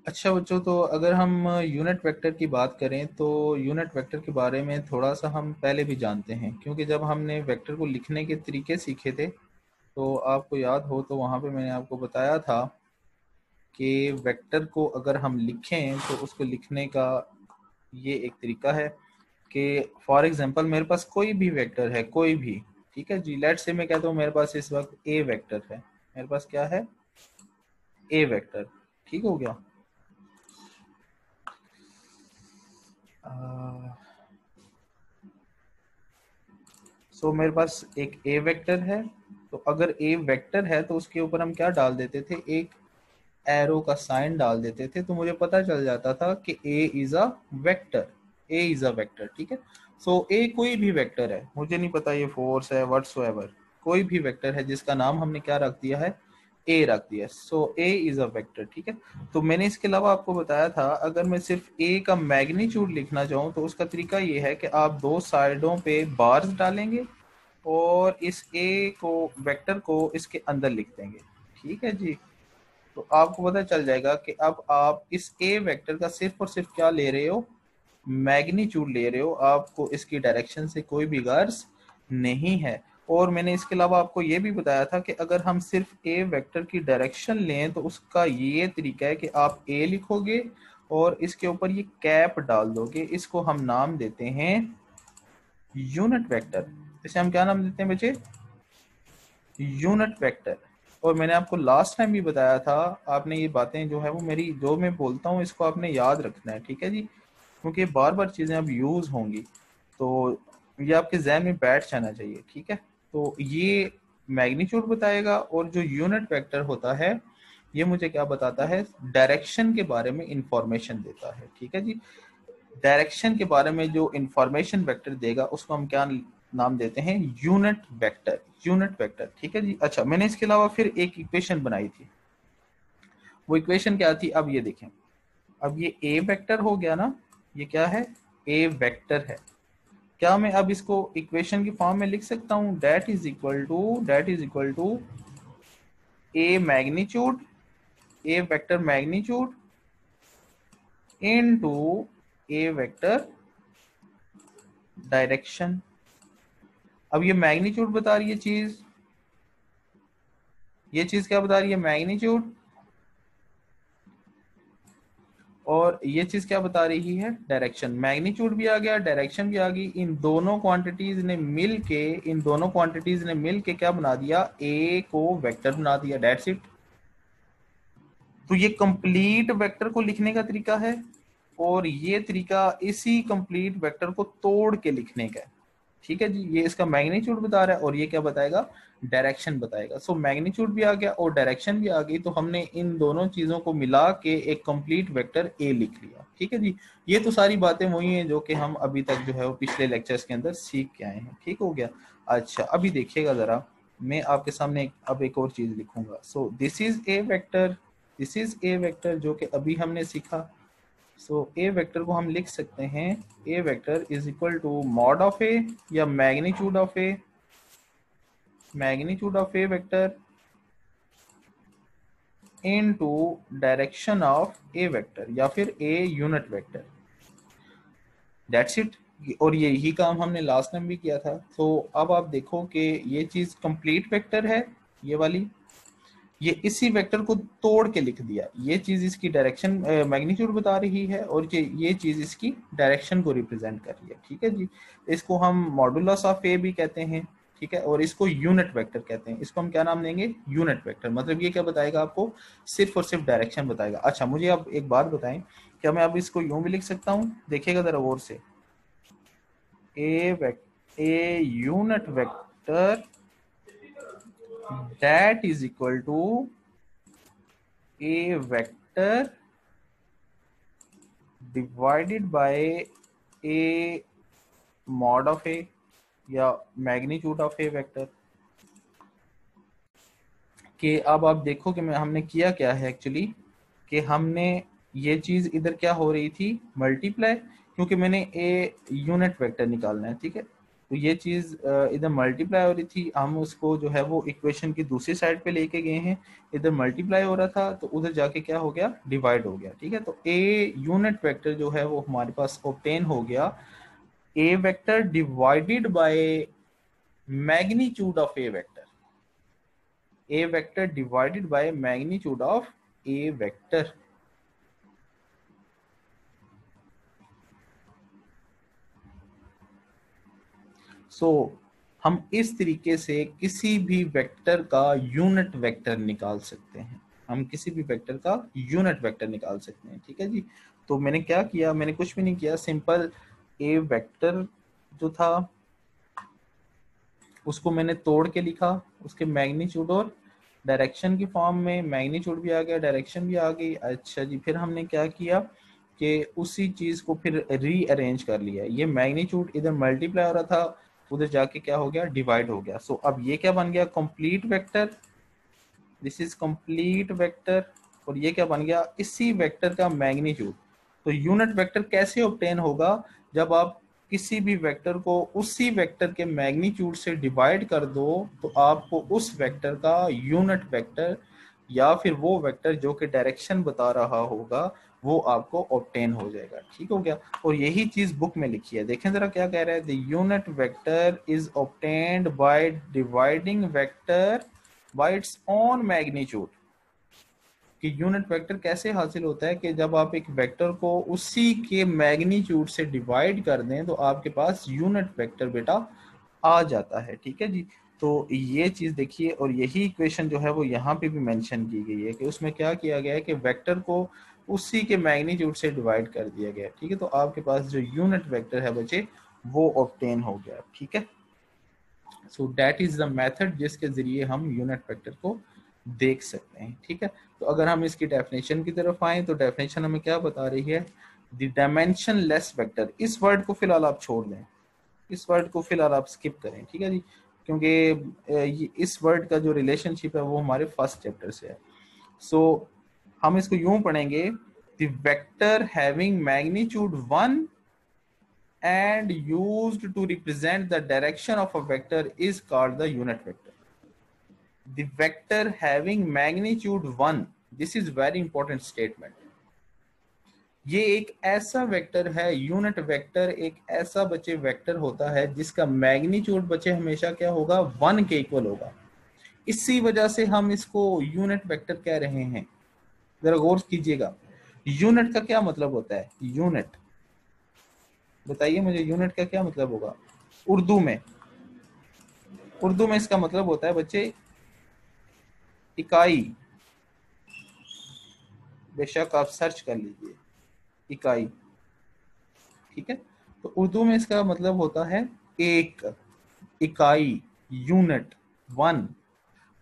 अच्छा बच्चों, तो अगर हम यूनिट वेक्टर की बात करें तो यूनिट वेक्टर के बारे में थोड़ा सा हम पहले भी जानते हैं, क्योंकि जब हमने वेक्टर को लिखने के तरीके सीखे थे तो आपको याद हो तो वहाँ पे मैंने आपको बताया था कि वेक्टर को अगर हम लिखें तो उसको लिखने का ये एक तरीका है कि फॉर एग्जांपल मेरे पास कोई भी वेक्टर है, कोई भी, ठीक है जी। लेट्स से मैं कहता हूँ मेरे पास इस वक्त ए वेक्टर है। मेरे पास क्या है? ए वेक्टर। ठीक हो गया। सो मेरे पास एक ए वेक्टर है। तो अगर ए वेक्टर है तो उसके ऊपर हम क्या डाल देते थे? एक एरो का साइन डाल देते थे, तो मुझे पता चल जाता था कि A is a vector. A is a vector, ठीक है। सो ए कोई भी वेक्टर है, मुझे नहीं पता ये फोर्स है व्हाटसोएवर, कोई भी वेक्टर है जिसका नाम हमने क्या रख दिया है? ए रख दिया। सो ए इज अ वेक्टर, ठीक है। तो मैंने इसके अलावा आपको बताया था अगर मैं सिर्फ ए का मैग्नीट्यूड लिखना चाहूँ तो उसका तरीका ये है कि आप दो साइडों पे बार्स डालेंगे और इस ए को, वेक्टर को इसके अंदर लिख देंगे, ठीक है जी। तो आपको पता चल जाएगा कि अब आप इस ए वेक्टर का सिर्फ और सिर्फ क्या ले रहे हो? मैग्नीट्यूड ले रहे हो। आपको इसकी डायरेक्शन से कोई भी गर्ज नहीं है। और मैंने इसके अलावा आपको ये भी बताया था कि अगर हम सिर्फ ए वेक्टर की डायरेक्शन लें तो उसका ये तरीका है कि आप ए लिखोगे और इसके ऊपर ये कैप डाल दोगे। इसको हम नाम देते हैं यूनिट वेक्टर। इसे हम क्या नाम देते हैं बच्चे? Unit vector. और मैंने आपको लास्ट टाइम भी बताया था, आपने ये बातें जो है वो मेरी जो मैं बोलता हूँ इसको आपने याद रखना है, ठीक है जी। क्योंकि बार बार चीज़ें अब यूज़ होंगी तो ये आपके जहन में बैठ जाना चाहिए, ठीक है। तो ये मैग्नीट्यूड बताएगा और जो यूनिट वेक्टर होता है ये मुझे क्या बताता है? डायरेक्शन के बारे में इंफॉर्मेशन देता है, ठीक है जी। डायरेक्शन के बारे में जो इंफॉर्मेशन वेक्टर देगा उसको हम क्या नाम देते हैं? Unit vector. यूनिट वेक्टर, ठीक है जी। अच्छा, मैंने इसके अलावा फिर एक इक्वेशन बनाई थी। वो इक्वेशन क्या थी? अब ये देखें, अब ये ए वेक्टर हो गया ना, ये क्या है? ए वेक्टर है। क्या मैं अब इसको इक्वेशन की फॉर्म में लिख सकता हूं? That is equal to a magnitude, a vector magnitude into a vector direction. अब ये मैग्नीट्यूड बता रही है चीज, ये चीज क्या बता रही है? मैग्नीट्यूड। और ये चीज क्या बता रही है? डायरेक्शन। मैग्नीट्यूड भी आ गया, डायरेक्शन भी आ गई। इन दोनों क्वांटिटीज ने मिल के, इन दोनों क्वांटिटीज ने मिल के क्या बना दिया? ए को वेक्टर बना दिया। That's it. तो ये कंप्लीट वेक्टर को लिखने का तरीका है और ये तरीका इसी कंप्लीट वेक्टर को तोड़ के लिखने का है, ठीक है जी। ये इसका मैग्नीट्यूड बता रहा है और ये क्या बताएगा? डायरेक्शन बताएगा। सो मैग्नीट्यूड भी आ गया और डायरेक्शन भी आ गई, तो हमने इन दोनों चीजों को मिला के एक कंप्लीट वेक्टर ए लिख लिया, ठीक है जी। ये तो सारी बातें वही हैं जो कि हम अभी तक जो है वो पिछले लेक्चर्स के अंदर सीख के आए हैं, ठीक हो गया। अच्छा, अभी देखिएगा जरा, मैं आपके सामने अब एक और चीज लिखूंगा। So this is a vector, this is a vector जो कि अभी हमने सीखा। सो ए वेक्टर को हम लिख सकते हैं, A vector is equal to mod of A या magnitude of A, magnitude of A vector into direction of A vector या फिर A unit vector. That's it. और यही काम हमने लास्ट टाइम भी किया था। तो अब आप देखो कि ये चीज कंप्लीट वेक्टर है, ये वाली, ये इसी वेक्टर को तोड़ के लिख दिया। ये चीज इसकी डायरेक्शन मैग्नीट्यूड बता रही है और ये चीज इसकी डायरेक्शन को रिप्रेजेंट कर रही है, ठीक है जी। इसको हम मॉडुलस ऑफ ए भी कहते हैं, ठीक है। और इसको यूनिट वेक्टर कहते हैं। इसको हम क्या नाम देंगे? Unit vector. मतलब ये क्या बताएगा आपको? सिर्फ और सिर्फ डायरेक्शन बताएगा। अच्छा, मुझे अब एक बात बताएं, क्या मैं अब इसको यूं भी लिख सकता हूं? देखिएगा जरा गौर से, A unit vector that is equal to a vector divided by a mod of a या magnitude of a vector। कि अब आप देखो कि हमने किया क्या है एक्चुअली, कि हमने ये चीज इधर क्या हो रही थी? मल्टीप्लाई, क्योंकि मैंने ए यूनिट वेक्टर निकालना है, ठीक है। तो ये चीज इधर मल्टीप्लाई हो रही थी, हम उसको जो है वो इक्वेशन की दूसरी साइड पे लेके गए हैं, इधर मल्टीप्लाई हो रहा था तो उधर जाके क्या हो गया, डिवाइड हो गया। ठीक है, तो ए यूनिट वेक्टर जो है वो हमारे पास ऑब्टेन हो गया, A vector divided by magnitude of A vector, A vector divided by magnitude of A vector. So हम इस तरीके से किसी भी वेक्टर का यूनिट वेक्टर निकाल सकते हैं, हम किसी भी वेक्टर का यूनिट वेक्टर निकाल सकते हैं। ठीक है जी, तो मैंने क्या किया, मैंने कुछ भी नहीं किया, सिंपल ए वेक्टर जो था उसको मैंने तोड़ के लिखा, उसके मैग्नीट्यूड और डायरेक्शन की फॉर्म में, मैग्नीट्यूड भी आ गया, डायरेक्शन भी आ गई। अच्छा जी, फिर हमने क्या किया कि उसी चीज को फिर रीअरेंज कर लिया, ये मैग्नीट्यूड इधर मल्टीप्लाई हो रहा था, उधर जाके क्या हो गया, डिवाइड हो गया। सो अब ये क्या बन गया, complete vector, this is complete vector. और ये क्या बन गया, इसी वेक्टर का मैग्नीट्यूड। तो यूनिट वेक्टर कैसे ऑब्टेन होगा, जब आप किसी भी वेक्टर को उसी वेक्टर के मैग्नीट्यूड से डिवाइड कर दो तो आपको उस वेक्टर का यूनिट वेक्टर या फिर वो वेक्टर जो कि डायरेक्शन बता रहा होगा वो आपको ऑब्टेन हो जाएगा। ठीक हो गया, और यही चीज बुक में लिखी है, देखें जरा क्या कह रहा है, the unit vector is obtained by dividing vector by its own magnitude. कि यूनिट वेक्टर कैसे हासिल होता है कि जब आप एक वेक्टर को उसी के मैग्नीट्यूड से डिवाइड कर दें तो आपके पास यूनिट वेक्टर बेटा आ जाता है। ठीक है जी, तो ये चीज देखिए, और यही इक्वेशन जो है वो यहाँ पे भी मेंशन की गई है कि उसमें क्या किया गया है कि वेक्टर को उसी के मैग्नीट्यूड से डिवाइड कर दिया गया है। ठीक है, तो आपके पास जो यूनिट वेक्टर है बच्चे वो ऑब्टेन हो गया। ठीक है, so that is the method जिसके जरिए हम यूनिट वेक्टर को देख सकते हैं। ठीक है, तो अगर हम इसकी डेफिनेशन की तरफ आए तो डेफिनेशन हमें क्या बता रही है, द डायमेंशन लेस वेक्टर, इस वर्ड को फिलहाल आप छोड़ दें, इस वर्ड को फिलहाल आप स्किप करें। ठीक है जी, क्योंकि इस वर्ड का जो रिलेशनशिप है वो हमारे फर्स्ट चैप्टर से है। सो हम इसको यूं पढ़ेंगे, the vector having magnitude 1 and used to represent the direction of a vector is called the unit vector. The vector having magnitude 1, this is very important statement, ये एक ऐसा वेक्टर है, यूनिट वेक्टर एक ऐसा बच्चे वेक्टर होता है जिसका मैग्नीट्यूड बच्चे हमेशा क्या होगा, 1 के इक्वल होगा। इसी वजह से हम इसको यूनिट वेक्टर कह रहे हैं। जरा गौर कीजिएगा, यूनिट का क्या मतलब होता है, यूनिट बताइए मुझे, यूनिट का क्या मतलब होगा उर्दू में, उर्दू में इसका मतलब होता है बच्चे इकाई, बेशक आप सर्च कर लीजिए इकाई। ठीक है, तो उर्दू में इसका मतलब होता है एक, इकाई, यूनिट, 1।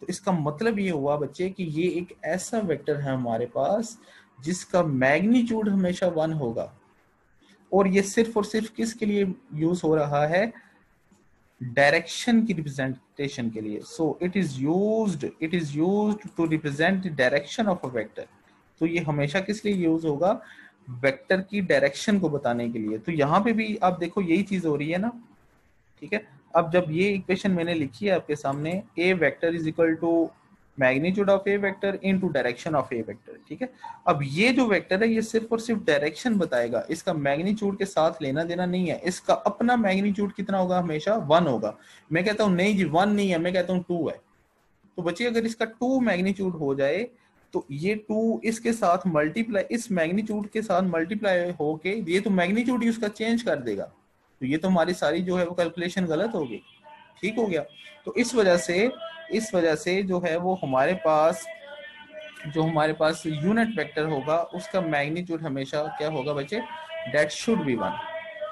तो इसका मतलब ये हुआ बच्चे कि ये एक ऐसा वेक्टर है हमारे पास जिसका मैग्नीट्यूड हमेशा 1 होगा, और ये सिर्फ और सिर्फ किसके लिए यूज हो रहा है, डायरेक्शन की रिप्रेजेंटेशन के लिए। So it is used to represent the direction of a vector. तो ये हमेशा किस लिए यूज होगा, वेक्टर की डायरेक्शन को बताने के लिए। तो यहाँ पे भी आप देखो यही चीज हो रही है ना। ठीक है, अब जब ये इक्वेशन मैंने लिखी है आपके सामने, A vector is equal to magnitude of A vector into direction of A vector. ठीक है, अब ये जो वेक्टर है ये सिर्फ और सिर्फ डायरेक्शन बताएगा, इसका मैग्नीट्यूड के साथ लेना देना नहीं है। इसका अपना मैग्नीट्यूड कितना होगा, हमेशा 1 होगा। मैं कहता हूं नहीं जी 1 नहीं है, मैं कहता हूं 2 है। तो बच्चे अगर इसका 2 मैग्नीट्यूड हो जाए तो ये 2 इसके साथ मल्टीप्लाई, इस मैग्नीट्यूड के साथ मल्टीप्लाई होके ये तो मैग्नीट्यूड ही उसका चेंज कर देगा। तो ये तो हमारी सारी जो है वो कैलकुलेशन गलत होगी। ठीक हो गया, तो इस वजह से जो है वो हमारे पास यूनिट वेक्टर होगा उसका मैग्नीट्यूड हमेशा क्या होगा बच्चे, that should be 1,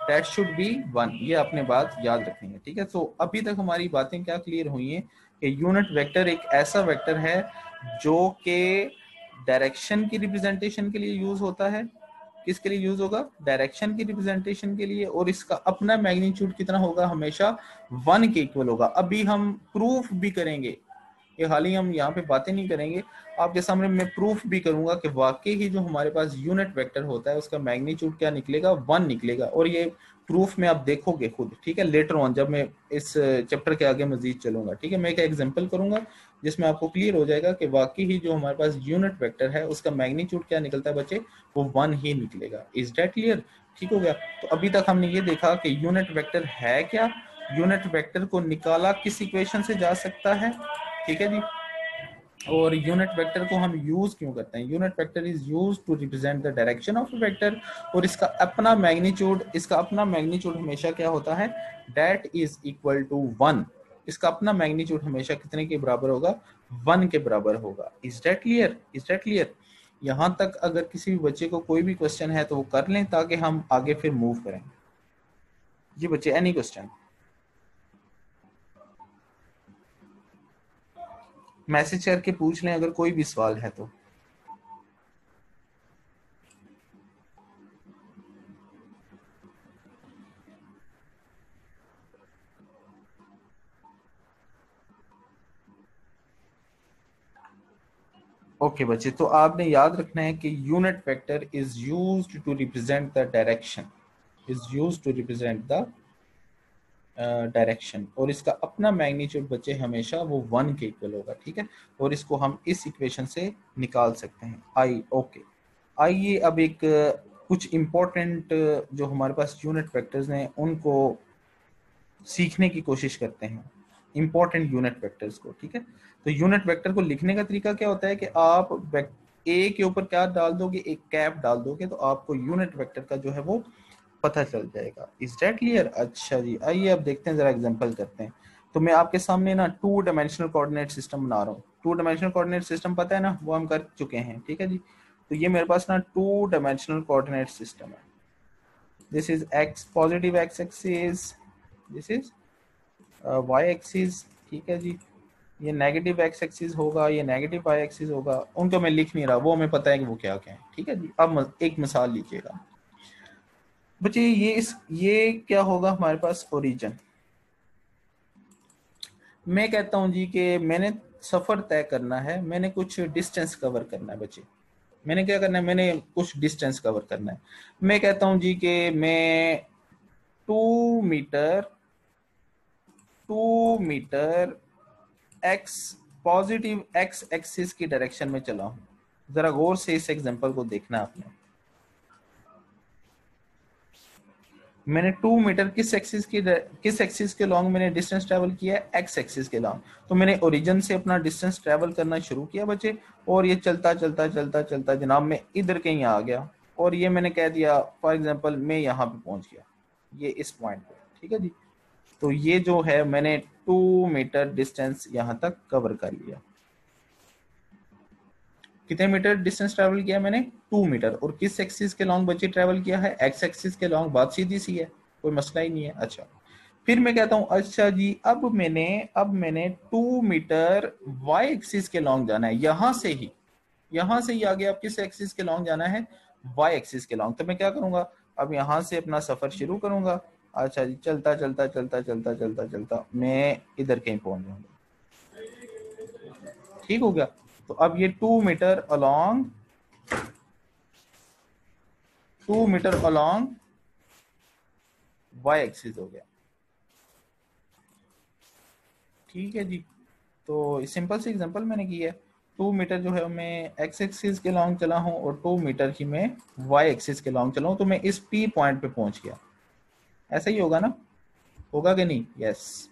that should be 1। ये अपने बात याद रखनी है। ठीक है, तो अभी तक हमारी बातें क्या क्लियर हुई हैं कि यूनिट वेक्टर एक ऐसा वेक्टर है जो कि डायरेक्शन की रिप्रेजेंटेशन के लिए यूज होता है। किसके लिए यूज होगा, डायरेक्शन की रिप्रेजेंटेशन के लिए, और इसका अपना मैग्नीट्यूड कितना होगा, हमेशा 1 के इक्वल होगा। अभी हम प्रूफ भी करेंगे ये हाल ही हम यहाँ पे बातें नहीं करेंगे, आपके सामने मैं प्रूफ भी करूंगा कि वाकई ही जो हमारे पास यूनिट वेक्टर होता है उसका मैग्नीट्यूड क्या निकलेगा, 1 निकलेगा। और ये प्रूफ में आप देखोगे खुद, ठीक है, लेटर ऑन जब मैं इस चैप्टर के आगे मजीद चलूंगा, ठीक है। मैं एक एग्जांपल करूंगा जिसमें आपको क्लियर हो जाएगा कि वाकई ही जो हमारे पास यूनिट वेक्टर है उसका मैग्नीट्यूड क्या निकलता है बच्चे, वो 1 ही निकलेगा। Is that clear? ठीक हो गया। तो अभी तक हमने ये देखा कि यूनिट वेक्टर है क्या, यूनिट वेक्टर को निकाला किस इक्वेशन से जा सकता है, ठीक है जी। और यूनिट वेक्टर को हम यूज क्यों करते हैं, unit vector is use to represent the direction of vector. और इसका अपना मैग्नीट्यूड हमेशा क्या होता है, दैट इज इक्वल टू 1। इसका अपना मैग्नीट्यूड हमेशा कितने के बराबर होगा, 1 के बराबर होगा। Is that clear? Is that clear? यहां तक अगर किसी भी बच्चे को कोई भी क्वेश्चन है तो वो कर लें ताकि हम आगे फिर मूव करें। जी बच्चे, एनी क्वेश्चन? मैसेज करके पूछ लें अगर कोई भी सवाल है तो। ओके बच्चे, तो आपने याद रखना है कि unit vector is used to represent the direction, direction. और इसका अपना मैग्नीट्यूड बच्चे हमेशा वो 1 के इक्वल होगा, ठीक है। और इसको हम इस इक्वेशन से निकाल सकते हैं। ओके, आइए अब एक कुछ इंपॉर्टेंट जो हमारे पास यूनिट वेक्टर्स हैं उनको सीखने की कोशिश करते हैं, इंपॉर्टेंट यूनिट वेक्टर्स को, ठीक है। तो यूनिट वेक्टर को लिखने का तरीका क्या होता है कि आप ए के ऊपर क्या डाल दोगे, एक कैप डाल दोगे, तो आपको यूनिट वेक्टर का जो है वो पता चल जाएगा। Is that clear? अच्छा जी, आइए अब देखते हैं, जरा एग्जांपल करते हैं। तो मैं आपके सामने ना 2 डायमेंशनल कोऑर्डिनेट सिस्टम बना रहा हूँ। 2 डायमेंशनल कोऑर्डिनेट सिस्टम पता है ना, वो हम कर चुके हैं, ठीक है जी। तो ये मेरे पास ना 2 डायमेंशनल कोऑर्डिनेट सिस्टम है। This is x, positive x axis, this is y axis, ठीक है जी। ये नेगेटिव एक्स एक्सिस होगा, ये नेगेटिव वाई एक्सिस होगा। उनको मैं लिख नहीं रहा, वो हमें पता है कि वो क्या क्या है, ठीक है जी। अब एक मिसाल लीजिएगा बच्चे, ये क्या होगा हमारे पास, ओरिजिन। मैं कहता हूं जी कि मैंने सफर तय करना है, मैंने कुछ डिस्टेंस कवर करना है बच्चे। मैंने क्या करना है, मैंने कुछ डिस्टेंस कवर करना है। मैं कहता हूं जी कि मैं 2 metre 2 metre x, positive x axis की डायरेक्शन में चला हूं। जरा गौर से इस एग्जांपल को देखना आपने। मैंने 2 मीटर किस एक्सिस के लॉन्ग मैंने डिस्टेंस ट्रेवल किया है, एक्स एक्सिस के लॉन्ग। तो मैंने ओरिजिन से अपना डिस्टेंस ट्रेवल करना शुरू किया बच्चे, और ये चलता चलता चलता चलता जनाब मैं इधर कहीं आ गया, और ये मैंने कह दिया फॉर एग्जांपल मैं यहाँ पे पहुंच गया, ये इस पॉइंट पे, ठीक है जी। तो ये जो है मैंने 2 मीटर डिस्टेंस यहाँ तक कवर कर लिया। कितने मीटर डिस्टेंस ट्रेवल किया मैंने, 2 मीटर। और किस एक्सिस के लॉन्ग बच्चे ट्रेवल किया है, एक्स एक्सिस के लॉन्ग। बात सीधी सी है, कोई मसला ही नहीं है। अच्छा, फिर मैं कहता हूं अच्छा जी, अब मैंने 2 मीटर वाई एक्सिस के लॉन्ग जाना है। यहां से ही आगे अब किस एक्सिस के लॉन्ग जाना है, वाई एक्सिस के लॉन्ग। तो मैं क्या करूंगा, अब यहां से अपना सफर शुरू करूंगा। अच्छा जी, चलता चलता चलता चलता चलता चलता मैं इधर कहीं पहुंच जाऊंगा, ठीक हो गया। तो अब ये 2 मीटर अलोंग वाई एक्सिस हो गया, ठीक है जी। तो सिंपल सी एग्जांपल मैंने की है। 2 मीटर जो है मैं एक्स एक्सिस के लॉन्ग चला हूं, और 2 मीटर की मैं वाई एक्सिस के लॉन्ग चला हूं। तो मैं इस पी पॉइंट पे पहुंच गया। ऐसा ही होगा ना, होगा कि नहीं? यस।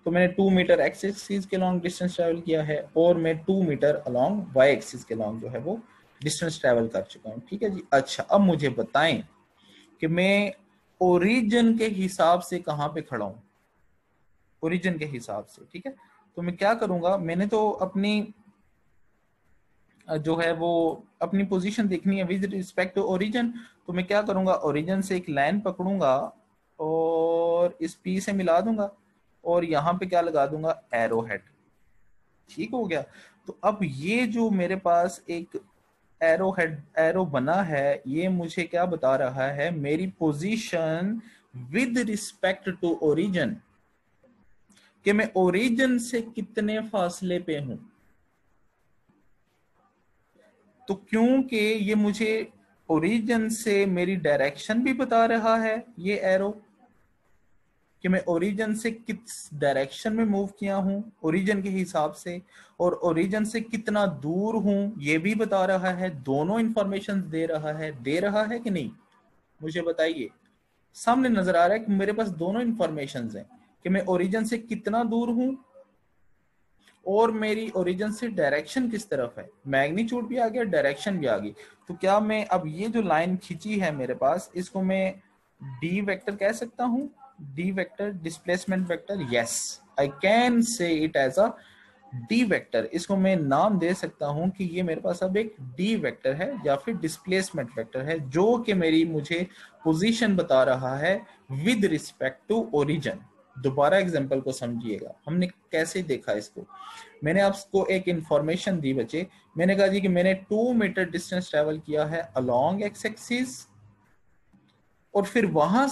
तो मैंने 2 मीटर एक्स एक्सिस के लॉन्ग डिस्टेंस ट्रेवल किया है, और मैं 2 मीटर अलोंग वाई एक्सिस के लॉन्ग जो है वो डिस्टेंस ट्रेवल कर चुका हूँ, ठीक है जी। अच्छा, अब मुझे बताएं कि मैं ओरिजिन के हिसाब से कहां पे खड़ा हूं, ओरिजिन के हिसाब से, ठीक है। तो मैं क्या करूंगा, मैंने तो अपनी जो है वो अपनी पोजीशन देखनी है विद रिस्पेक्ट टू ओरिजिन। तो मैं क्या करूंगा, ओरिजिन से एक लाइन पकड़ूंगा और इस पी से मिला दूंगा, और यहाँ पे क्या लगा दूंगा, एरो हेड, ठीक हो गया। तो अब ये जो मेरे पास एक एरो बना है, ये मुझे क्या बता रहा है, मेरी position with respect to origin. कि मैं ओरिजिन से कितने फासले पे हूं। तो क्योंकि ये मुझे ओरिजिन से मेरी डायरेक्शन भी बता रहा है ये एरो, कि मैं ओरिजिन से किस डायरेक्शन में मूव किया हूं ओरिजिन के हिसाब से, और ओरिजिन से कितना दूर हूं ये भी बता रहा है। दोनों इंफॉर्मेशन दे रहा है कि नहीं, मुझे बताइए। सामने नजर आ रहा है कि मेरे पास दोनों इंफॉर्मेशन हैं, कि मैं ओरिजिन से कितना दूर हूं और मेरी ओरिजिन से डायरेक्शन किस तरफ है। मैग्नीट्यूड भी आ गया, डायरेक्शन भी आ गई। तो क्या मैं अब ये जो लाइन खींची है मेरे पास, इसको मैं डी वेक्टर कह सकता हूं? D vector, displacement vector, yes I can say it as a d vector. इसको मैं नाम दे सकता हूं कि ये मेरे पास अब एक डी वेक्टर है या फिर डिस्प्लेसमेंट वेक्टर है, जो कि मेरी मुझे पोजीशन बता रहा है विद रिस्पेक्ट टू ओरिजिन। दोबारा एग्जांपल को समझिएगा, हमने कैसे देखा इसको। मैंने आपको एक इंफॉर्मेशन दी बच्चे, मैंने कहा जी कि मैंने 2 मीटर डिस्टेंस ट्रेवल किया है अलोंग एक्स एक्सिस, और फिर वहां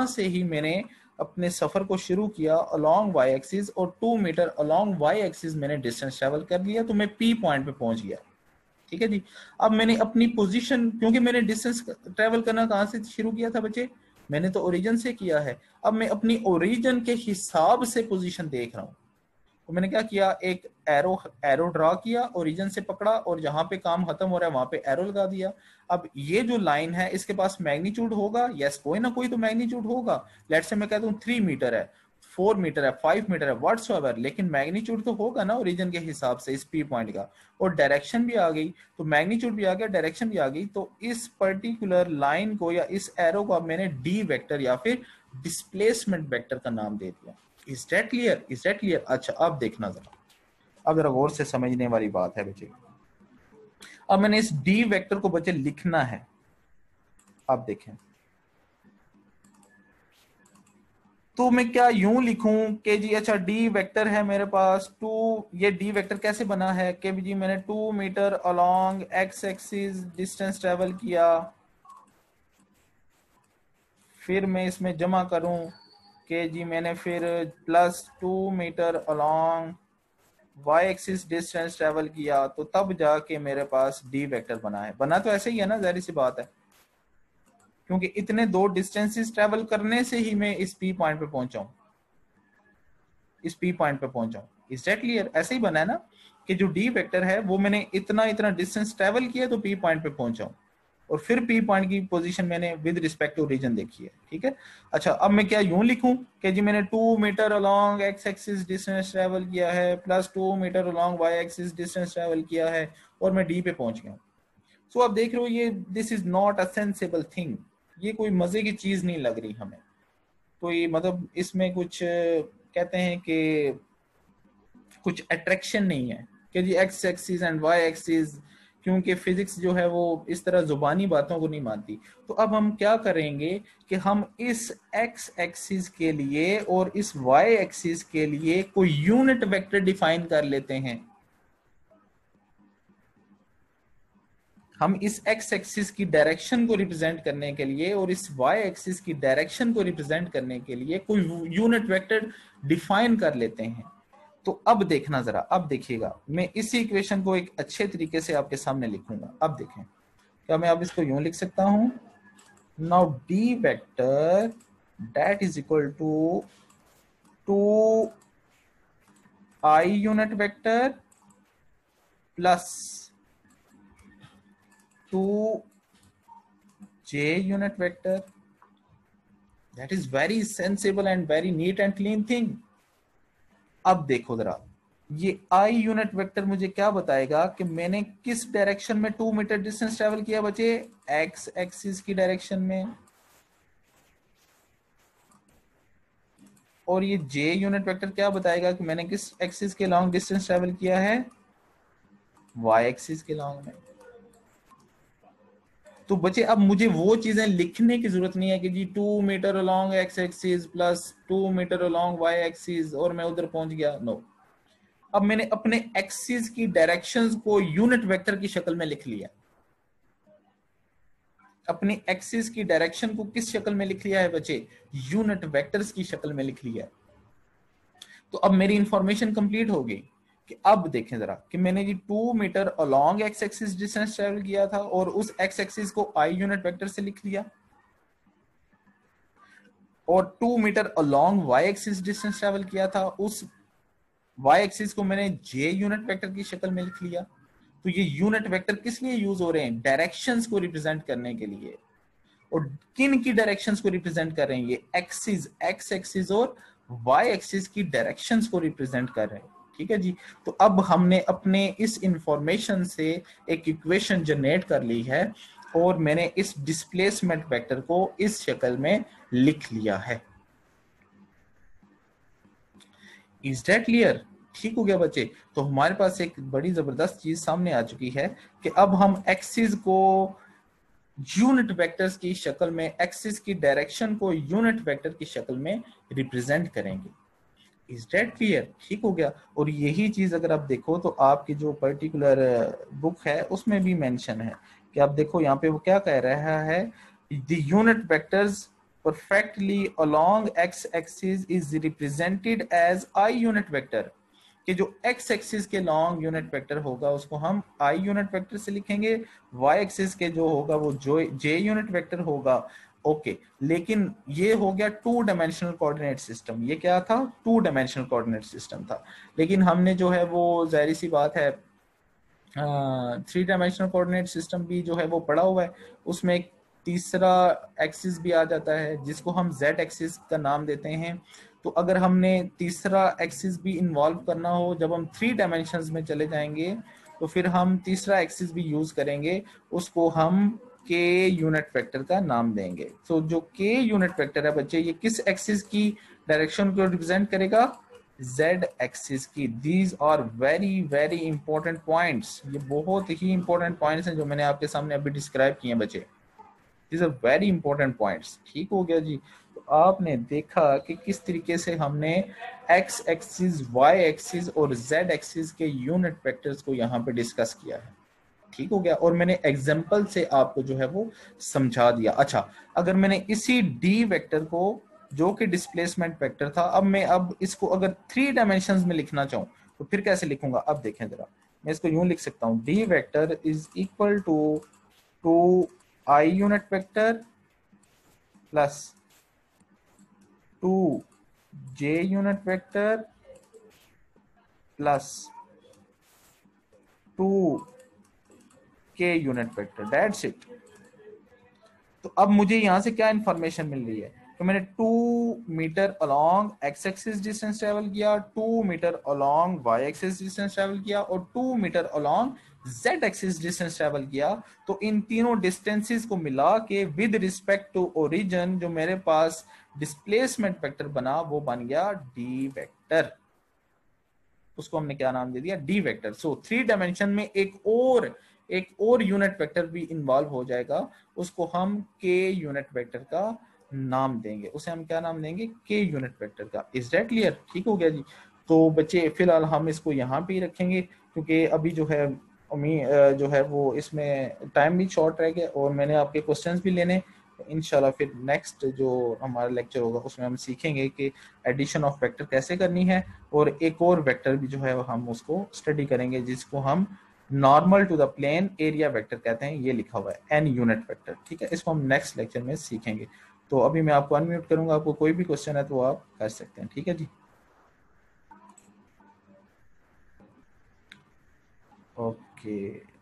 से ही मैंने अपने सफर को शुरू किया अलोंग वाई एक्सिस, और 2 मीटर अलोंग वाई एक्सिस मैंने डिस्टेंस ट्रेवल कर लिया, तो मैं पी पॉइंट पे पहुंच गया। ठीक है जी। अब मैंने अपनी पोजीशन, क्योंकि मैंने डिस्टेंस ट्रेवल करना कहां से शुरू किया था बच्चे, मैंने तो ओरिजिन से किया है। अब मैं अपनी ओरिजिन के हिसाब से पोजीशन देख रहा हूं। तो मैंने क्या किया, एक एरो एरो ड्रा किया, ओरिजिन से पकड़ा, और जहां पे काम खत्म हो रहा है वहां पे एरो लगा दिया। अब ये जो लाइन है इसके पास मैग्नीट्यूड होगा, यस कोई ना कोई तो मैग्नीट्यूड होगा। लेट्स से मैं कहता हूँ 3 मीटर है, 4 मीटर है, 5 मीटर है, व्हाट्सएवर, लेकिन मैग्नीट्यूड तो होगा ना ओरिजिन के हिसाब से इस पी पॉइंट का। और डायरेक्शन भी आ गई, तो मैग्नीट्यूड भी आ गया, डायरेक्शन भी आ गई। तो इस पर्टिकुलर लाइन को या इस एरो को अब मैंने डी वेक्टर या फिर डिस्प्लेसमेंट वेक्टर का नाम दे दिया। Is that clear? Is that clear? अच्छा अब देखना जरा, अब जरा गौर से समझने वाली बात है बच्चे। अब मैंने इस डी वेक्टर को बच्चे लिखना है। अब देखें, तो मैं क्या यूं लिखूं कि जी अच्छा डी वेक्टर है मेरे पास 2, ये डी वेक्टर कैसे बना है कि जी मैंने 2 metre along x axis distance travel किया, फिर मैं इसमें जमा करूं कि जी मैंने फिर plus 2 metre along y axis distance travel किया, तो तब जाके मेरे पास डी वेक्टर बना है। बना तो ऐसे ही है ना, जाहिर सी बात है, क्योंकि इतने दो डिस्टेंसेस ट्रेवल करने से ही मैं इस पी पॉइंट पे पहुंचा हूं, इस पी पॉइंट पे पहुंचा हूं। Is that clear? ऐसे ही बना है ना कि जो डी वेक्टर है वो मैंने इतना इतना डिस्टेंस ट्रेवल किया तो पी पॉइंट पे पहुंचा हूं, और फिर पी पॉइंट की पोजीशन मैंने विद रिस्पेक्ट टू रीजन देखी है। ठीक है। अच्छा अब मैं क्या यूं लिखूं कि जी मैंने 2 metre along x axis distance travel किया है plus 2 metre along y axis distance travel किया है और मैं डी पे पहुंच गया हूं। सो आप देख रहे हो ये this is not a sensible thing, ये कोई मजे की चीज नहीं लग रही हमें। तो ये मतलब इसमें कुछ कहते हैं कि कुछ अट्रैक्शन नहीं है कि जी x axis and y axis, क्योंकि फिजिक्स जो है वो इस तरह जुबानी बातों को नहीं मानती। तो अब हम क्या करेंगे कि हम इस एक्स एक्सिस के लिए और इस वाई एक्सिस के लिए कोई यूनिट वेक्टर डिफाइन कर लेते हैं। हम इस एक्स एक्सिस की डायरेक्शन को रिप्रेजेंट करने के लिए और इस वाई एक्सिस की डायरेक्शन को रिप्रेजेंट करने के लिए कोई यूनिट वेक्टर डिफाइन कर लेते हैं। तो अब देखना जरा, अब देखिएगा, मैं इसी इक्वेशन को एक अच्छे तरीके से आपके सामने लिखूंगा। अब देखें, क्या मैं अब इसको यूं लिख सकता हूं, now d vector that is equal to 2 i unit vector plus 2 j unit vector. That is very sensible and very neat and clean thing. अब देखो जरा, ये आई यूनिट वेक्टर मुझे क्या बताएगा कि मैंने किस डायरेक्शन में 2 मीटर डिस्टेंस ट्रेवल किया बच्चे, एक्स एक्सिस की डायरेक्शन में। और ये जे यूनिट वेक्टर क्या बताएगा कि मैंने किस एक्सिस के लॉन्ग डिस्टेंस ट्रेवल किया है, वाई एक्सिस के लॉन्ग में। तो बच्चे अब मुझे वो चीजें लिखने की जरूरत नहीं है कि जी 2 metre along x axis plus 2 metre along y axis और मैं उधर पहुंच गया। नो, अब मैंने अपने एक्सिस की डायरेक्शंस को यूनिट वेक्टर की शक्ल में लिख लिया। अपनी एक्सिस की डायरेक्शन को किस शक्ल में लिख लिया है बच्चे, यूनिट वेक्टर्स की शक्ल में लिख लिया है। तो अब मेरी इंफॉर्मेशन कंप्लीट हो गई कि अब देखें जरा कि मैंने जी 2 metre along x axis distance travel किया था और उस एक्स एक्सिस को आई यूनिट वेक्टर से लिख लिया, और 2 metre along y axis distance travel किया था, उस वाई एक्सिस को मैंने जे यूनिट वेक्टर की शक्ल में लिख लिया। तो ये यूनिट वेक्टर किस लिए यूज हो रहे हैं? डायरेक्शंस को रिप्रेजेंट करने के लिए। और किन की डायरेक्शंस को रिप्रेजेंट कर रहे हैं? ये एक्सिस, एक्स एक्सिस और वाई एक्सिस की डायरेक्शंस को रिप्रेजेंट कर रहे हैं। ठीक है जी। तो अब हमने अपने इस इंफॉर्मेशन से एक इक्वेशन जनरेट कर ली है और मैंने इस डिस्प्लेसमेंट वेक्टर को इस शक्ल में लिख लिया है। Is that clear? ठीक हो गया बच्चे? तो हमारे पास एक बड़ी जबरदस्त चीज सामने आ चुकी है कि अब हम एक्सिस को यूनिट वेक्टर्स की शक्ल में, एक्सिस की डायरेक्शन को यूनिट वेक्टर की शक्ल में रिप्रेजेंट करेंगे। Is that clear? ठीक हो गया। और यही चीज अगर आप देखो तो आपकी जो पर्टिकुलर बुक है उसमें भी मेंशन है कि आप देखो यहाँ पे वो क्या कह रहा है, the unit vectors perfectly along x axis is represented as i unit vector, कि जो एक्स एक्सिस के लॉन्ग यूनिट वेक्टर होगा उसको हम आई यूनिट वेक्टर से लिखेंगे, वाई एक्सिस के जो होगा वो जो जे यूनिट वेक्टर होगा। ओके, लेकिन ये हो गया टू डायमेंशनल कोऑर्डिनेट सिस्टम। ये क्या था? टू डायमेंशनल कोऑर्डिनेट सिस्टम था। लेकिन हमने जो है वो जाहिर सी बात है 3 डायमेंशनल कोऑर्डिनेट सिस्टम भी जो है वो पड़ा हुआ है। उसमें एक तीसरा एक्सिस भी आ जाता है जिसको हम जेड एक्सिस का नाम देते हैं। तो अगर हमने तीसरा एक्सिस भी इन्वॉल्व करना हो, जब हम 3 डायमेंशंस में चले जाएंगे तो फिर हम तीसरा एक्सिस भी यूज करेंगे, उसको हम के यूनिट वेक्टर का नाम देंगे। तो जो के यूनिट वेक्टर है बच्चे, ये किस एक्सिस की डायरेक्शन को रिप्रेजेंट करेगा? z एक्सिस की। These are very very important points. ये बहुत ही इंपॉर्टेंट पॉइंट्स हैं जो मैंने आपके सामने अभी डिस्क्राइब किए हैं बच्चे। These are very important points. ठीक हो गया जी। तो आपने देखा कि किस तरीके से हमने x एक्सिस, y एक्सिस और z एक्सिस के यूनिट वेक्टर्स को यहाँ पे डिस्कस किया है। ठीक हो गया। और मैंने एग्जाम्पल से आपको जो है वो समझा दिया। अच्छा, अगर मैंने इसी डी वेक्टर को, जो कि डिस्प्लेसमेंट वेक्टर था, अब इसको अगर 3 डायमेंशंस में लिखना चाहूं तो फिर कैसे लिखूंगा? अब देखें जरा, मैं इसको यूं लिख सकता हूं, d vector is equal to i unit vector plus 2 j unit vector plus 2 k unit vector. That's it. तो अब मुझे यहां से क्या इंफॉर्मेशन मिल रही है? तो मैंने 2 metre along x axis distance travel किया, 2 metre along y axis distance travel किया और 2 metre along z axis distance travel किया। तो इन तीनों डिस्टेंसेस को मिला के विद रिस्पेक्ट टू ओरिजिन जो मेरे पास डिस्प्लेसमेंट वेक्टर बना वो बन गया डी वेक्टर। उसको हमने क्या नाम दे दिया? D vector. सो 3 डायमेंशन में एक और यूनिट वेक्टर भी इन्वॉल्व हो जाएगा, उसको हम के यूनिट वेक्टर का नाम देंगे। उसे हम क्या नाम देंगे? के यूनिट वेक्टर का। Is that clear? ठीक हो गया जी। तो बच्चे फिलहाल हम इसको यहाँ पे ही रखेंगे क्योंकि अभी जो है जो है वो इसमें टाइम भी शॉर्ट रह गया और मैंने आपके क्वेश्चंस भी लेने। इंशाल्लाह फिर नेक्स्ट जो हमारा लेक्चर होगा उसमें हम सीखेंगे कि एडिशन ऑफ वेक्टर कैसे करनी है, और एक और वेक्टर भी जो है हम उसको स्टडी करेंगे जिसको हम normal to the plane area vector कहते हैं। ये लिखा हुआ है एन यूनिट वेक्टर। ठीक है, इसको हम नेक्स्ट लेक्चर में सीखेंगे। तो अभी मैं आपको अनम्यूट करूंगा, आपको कोई भी क्वेश्चन है तो आप कर सकते हैं। ठीक है जी, ओके।